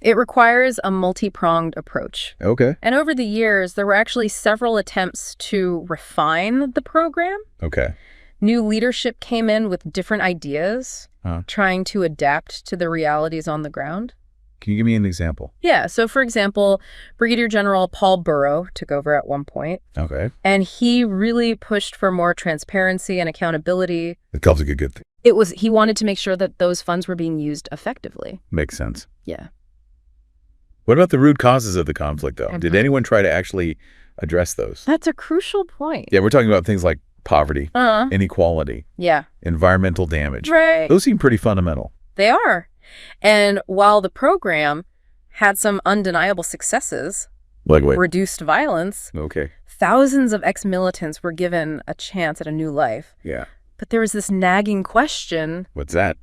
It requires a multi-pronged approach. Okay. And over the years, there were actually several attempts to refine the program. Okay. New leadership came in with different ideas, trying to adapt to the realities on the ground. Can you give me an example? Yeah. So, for example, Brigadier General Paul Burrow took over at one point. Okay. And he really pushed for more transparency and accountability. It comes a good thing. He wanted to make sure that those funds were being used effectively. Makes sense. Yeah. What about the root causes of the conflict, though? Did anyone try to actually address those? That's a crucial point. Yeah, we're talking about things like poverty, inequality, environmental damage. Right. Those seem pretty fundamental. They are. And while the program had some undeniable successes, like reduced violence, thousands of ex-militants were given a chance at a new life. Yeah. But there was this nagging question. What's that?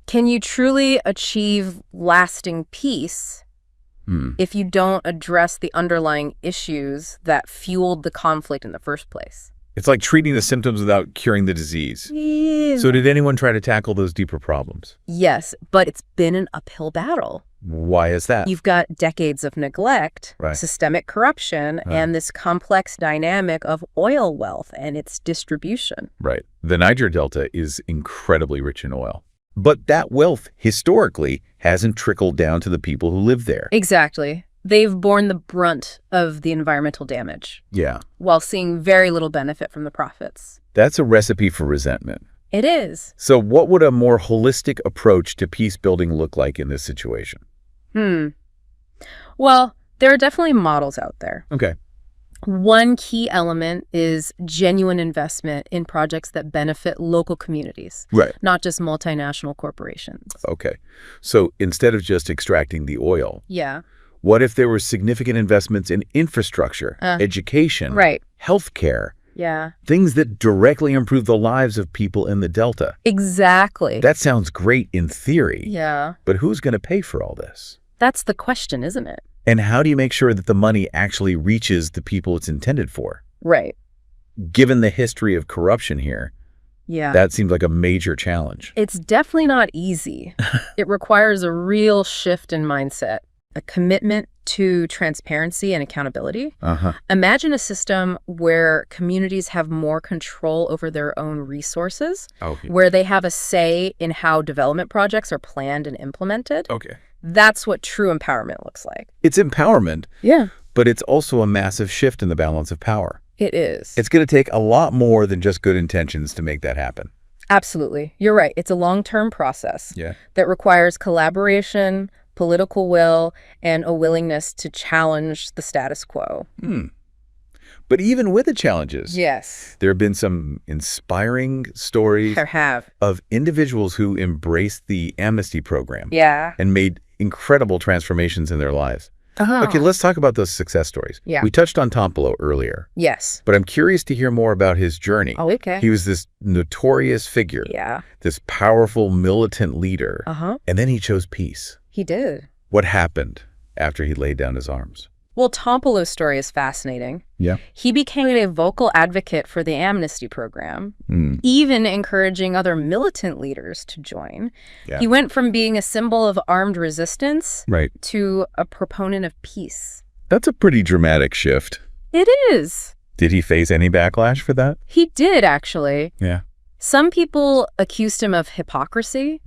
Can you truly achieve lasting peace if you don't address the underlying issues that fueled the conflict in the first place? It's like treating the symptoms without curing the disease. Yeah. So did anyone try to tackle those deeper problems? Yes, but it's been an uphill battle. Why is that? You've got decades of neglect, systemic corruption, and this complex dynamic of oil wealth and its distribution. Right. The Niger Delta is incredibly rich in oil. But that wealth, historically, hasn't trickled down to the people who live there. Exactly. They've borne the brunt of the environmental damage. Yeah. While seeing very little benefit from the profits. That's a recipe for resentment. It is. So what would a more holistic approach to peace building look like in this situation? Well, there are definitely models out there. Okay. One key element is genuine investment in projects that benefit local communities, not just multinational corporations. Okay. So instead of just extracting the oil, what if there were significant investments in infrastructure, education, healthcare, things that directly improve the lives of people in the Delta? Exactly. That sounds great in theory. Yeah. But who's going to pay for all this? That's the question, isn't it? And how do you make sure that the money actually reaches the people it's intended for? Right. Given the history of corruption here, that seems like a major challenge. It's definitely not easy. It requires a real shift in mindset, a commitment to transparency and accountability. Imagine a system where communities have more control over their own resources, where they have a say in how development projects are planned and implemented. That's what true empowerment looks like. It's empowerment. Yeah. But it's also a massive shift in the balance of power. It is. It's going to take a lot more than just good intentions to make that happen. Absolutely. You're right. It's a long-term process that requires collaboration, political will, and a willingness to challenge the status quo. But even with the challenges, there have been some inspiring stories of individuals who embraced the Amnesty program and made incredible transformations in their lives. Okay, let's talk about those success stories. We touched on Tompolo earlier. But I'm curious to hear more about his journey. He was this notorious figure, this powerful militant leader, and then he chose peace. He did. What happened after he laid down his arms? Well, Tompolo's story is fascinating. Yeah. He became a vocal advocate for the Amnesty program, even encouraging other militant leaders to join. Yeah. He went from being a symbol of armed resistance to a proponent of peace. That's a pretty dramatic shift. It is. Did he face any backlash for that? He did, actually. Yeah. Some people accused him of hypocrisy,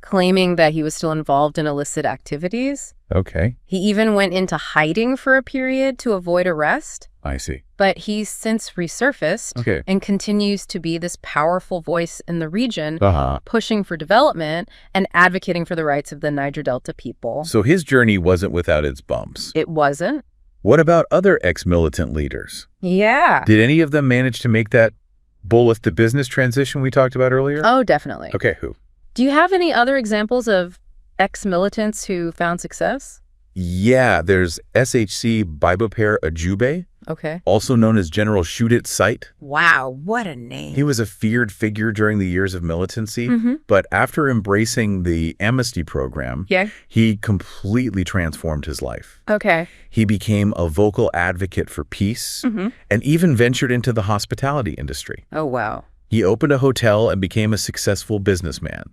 claiming that he was still involved in illicit activities. Okay. He even went into hiding for a period to avoid arrest. I see. But he's since resurfaced and continues to be this powerful voice in the region, pushing for development and advocating for the rights of the Niger Delta people. So his journey wasn't without its bumps. It wasn't. What about other ex-militant leaders? Yeah. Did any of them manage to make that bullet to business transition we talked about earlier? Oh, definitely. Okay, who? Do you have any other examples of ex-militants who found success? Yeah, there's SHC Bibopair Ajube, also known as General Shoot-It Sight. Wow, what a name. He was a feared figure during the years of militancy, but after embracing the Amnesty program, he completely transformed his life. He became a vocal advocate for peace and even ventured into the hospitality industry. Oh, wow. He opened a hotel and became a successful businessman,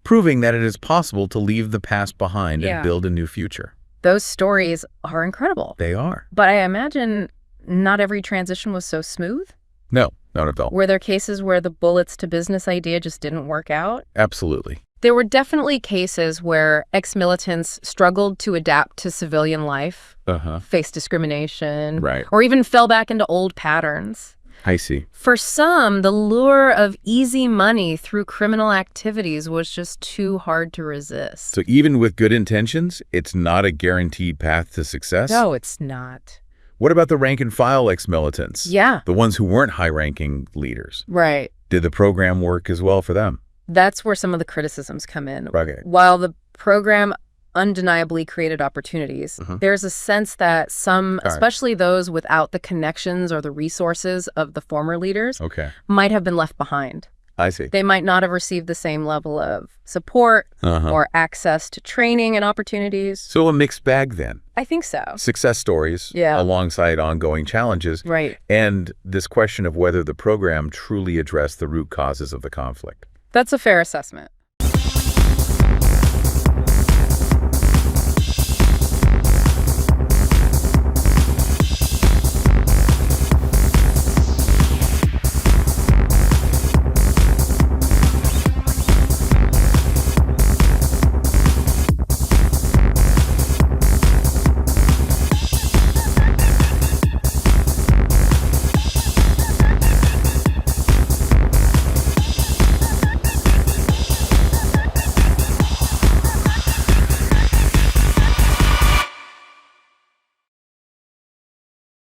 proving that it is possible to leave the past behind and build a new future. Those stories are incredible. They are. But I imagine not every transition was so smooth? No, not at all. Were there cases where the bullets to business idea just didn't work out? Absolutely. There were definitely cases where ex-militants struggled to adapt to civilian life, faced discrimination, or even fell back into old patterns. I see. For some, the lure of easy money through criminal activities was just too hard to resist. So even with good intentions, it's not a guaranteed path to success? No, it's not. What about the rank-and-file ex-militants? Yeah. The ones who weren't high-ranking leaders? Right. Did the program work as well for them? That's where some of the criticisms come in. Okay. While the program undeniably created opportunities, there's a sense that some, especially those without the connections or the resources of the former leaders, might have been left behind. I see. They might not have received the same level of support or access to training and opportunities. So a mixed bag then? I think so. Success stories alongside ongoing challenges. Right. And this question of whether the program truly addressed the root causes of the conflict. That's a fair assessment.